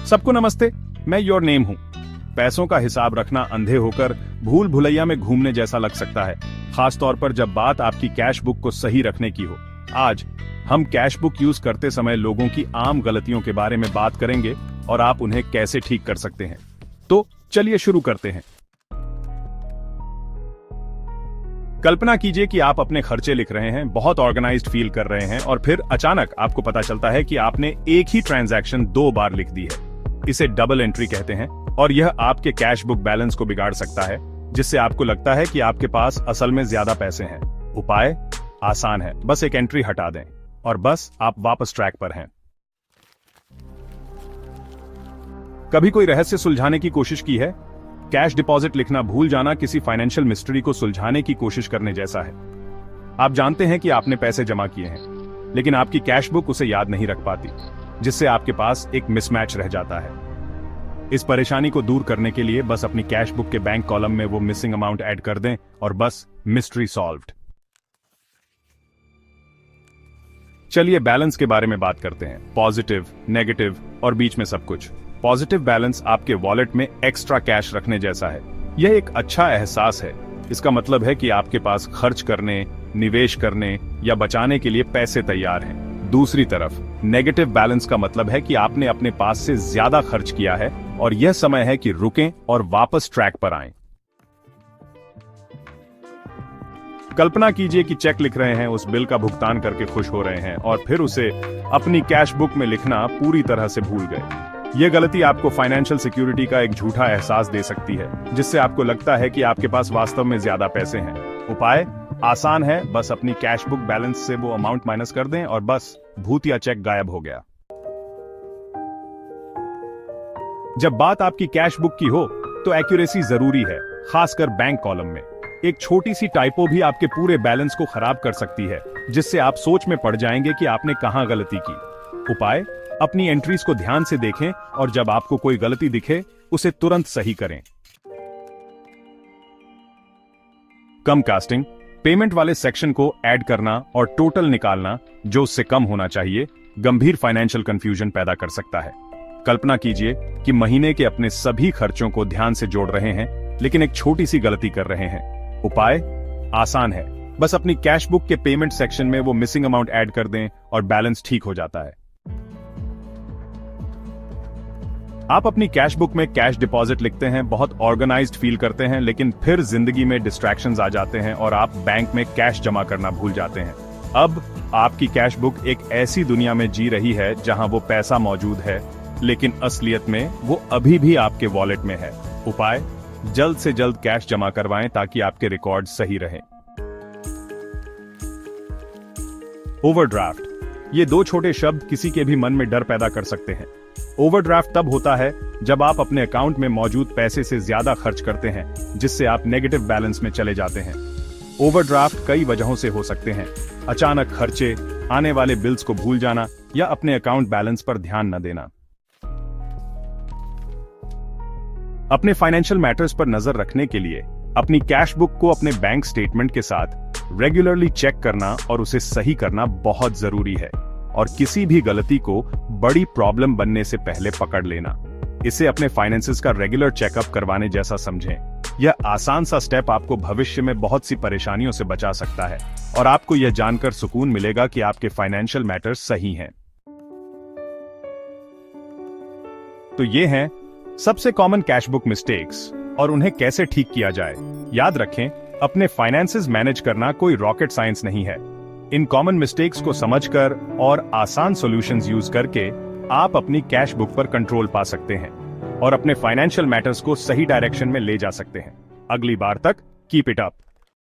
सबको नमस्ते, मैं योर नेम हूँ। पैसों का हिसाब रखना अंधे होकर भूल भुलैया में घूमने जैसा लग सकता है, खास तौर पर जब बात आपकी कैश बुक को सही रखने की हो। आज हम कैश बुक यूज करते समय लोगों की आम गलतियों के बारे में बात करेंगे और आप उन्हें कैसे ठीक कर सकते हैं। तो चलिए शुरू करते हैं। कल्पना कीजिए कि आप अपने खर्चे लिख रहे हैं, बहुत ऑर्गेनाइज्ड फील कर रहे हैं और फिर अचानक आपको पता चलता है कि आपने एक ही ट्रांजैक्शन 2 बार लिख दी है। इसे डबल एंट्री कहते हैं और यह आपके कैश बुक बैलेंस को बिगाड़ सकता है, जिससे आपको लगता है कि आपके पास असल में ज्यादा पैसे हैं। उपाय आसान है, बस एक एंट्री हटा दें और बस आप वापस ट्रैक पर हैं। कभी कोई रहस्य सुलझाने की कोशिश की है? कैश डिपॉजिट लिखना भूल जाना किसी फाइनेंशियल मिस्ट्री को सुलझाने की कोशिश करने जैसा है। आप जानते हैं कि आपने पैसे जमा किए हैं, लेकिन आपकी कैश बुक उसे याद नहीं रख पाती, जिससे आपके पास एक मिसमैच रह जाता है। इस परेशानी को दूर करने के लिए बस अपनी कैश बुक के बैंक कॉलम में वो मिसिंग अमाउंट ऐड कर दें और बस मिस्ट्री सॉल्व्ड। चलिए बैलेंस के बारे में बात करते हैं। पॉजिटिव, नेगेटिव और बीच में सब कुछ। पॉजिटिव बैलेंस आपके वॉलेट में एक्स्ट्रा कैश रखने जैसा है। यह एक अच्छा एहसास है। इसका मतलब है कि आपके पास खर्च करने, निवेश करने या बचाने के लिए पैसे तैयार हैं। दूसरी तरफ नेगेटिव बैलेंस का मतलब है कि आपने अपने पास से ज्यादा खर्च किया है और यह समय है कि रुकें और वापस ट्रैक पर आएं। कल्पना कीजिए कि चेक लिख रहे हैं, उस बिल का भुगतान करके खुश हो रहे हैं और फिर उसे अपनी कैश बुक में लिखना पूरी तरह से भूल गए। यह गलती आपको फाइनेंशियल सिक्योरिटी का एक झूठा एहसास दे सकती है, जिससे आपको लगता है कि आपके पास वास्तव में ज्यादा पैसे हैं। उपाय आसान है, बस अपनी कैश बुक बैलेंस से वो अमाउंट माइनस कर दें और बस भूतिया चेक गायब हो गया। जब बात आपकी कैश बुक की हो तो एक्यूरेसी जरूरी है, खासकर बैंक कॉलम में। एक छोटी सी टाइपो भी आपके पूरे बैलेंस को खराब कर सकती है, जिससे आप सोच में पड़ जाएंगे कि आपने कहां गलती की। उपाय अपनी एंट्रीज को ध्यान से देखें और जब आपको कोई गलती दिखे उसे तुरंत सही करें। कम कास्टिंग, पेमेंट वाले सेक्शन को ऐड करना और टोटल निकालना जो उससे कम होना चाहिए, गंभीर फाइनेंशियल कंफ्यूजन पैदा कर सकता है। कल्पना कीजिए कि महीने के अपने सभी खर्चों को ध्यान से जोड़ रहे हैं, लेकिन एक छोटी सी गलती कर रहे हैं। उपाय आसान है, बस अपनी कैश बुक के पेमेंट सेक्शन में वो मिसिंग अमाउंट ऐड कर दें और बैलेंस ठीक हो जाता है। आप अपनी कैश बुक में कैश डिपॉजिट लिखते हैं, बहुत ऑर्गेनाइज्ड फील करते हैं, लेकिन फिर जिंदगी में डिस्ट्रैक्शंस आ जाते हैं और आप बैंक में कैश जमा करना भूल जाते हैं। अब आपकी कैश बुक एक ऐसी दुनिया में जी रही है जहां वो पैसा मौजूद है, लेकिन असलियत में वो अभी भी आपके वॉलेट में है। उपाय जल्द से जल्द कैश जमा करवाएं ताकि आपके रिकॉर्ड सही रहें। ओवरड्राफ्ट, ये 2 छोटे शब्द किसी के भी मन में डर पैदा कर सकते हैं। ओवरड्राफ्ट तब होता है जब आप अपने अकाउंट में मौजूद पैसे से ज्यादा खर्च करते हैं, जिससे आप नेगेटिव बैलेंस में चले जाते हैं। ओवरड्राफ्ट कई वजहों से हो सकते हैं। अचानक खर्चे, आने वाले बिल्स को भूल जाना या अपने अकाउंट बैलेंस पर ध्यान न देना। अपने फाइनेंशियल मैटर्स पर नजर रखने के लिए अपनी कैश बुक को अपने बैंक स्टेटमेंट के साथ रेगुलरली चेक करना और उसे सही करना बहुत जरूरी है, और किसी भी गलती को बड़ी प्रॉब्लम बनने से पहले पकड़ लेना। इसे अपने फाइनेंसेस का रेगुलर चेकअप करवाने जैसा समझें। यह आसान सा स्टेप आपको भविष्य में बहुत सी परेशानियों से बचा सकता है और आपको यह जानकर सुकून मिलेगा कि आपके फाइनेंशियल मैटर्स सही हैं। तो ये हैं सबसे कॉमन कैश बुक मिस्टेक्स और उन्हें कैसे ठीक किया जाए। याद रखें, अपने फाइनेंसेस मैनेज करना कोई रॉकेट साइंस नहीं है। इन कॉमन मिस्टेक्स को समझकर और आसान सॉल्यूशंस यूज करके आप अपनी कैश बुक पर कंट्रोल पा सकते हैं और अपने फाइनेंशियल मैटर्स को सही डायरेक्शन में ले जा सकते हैं। अगली बार तक कीप इट अप।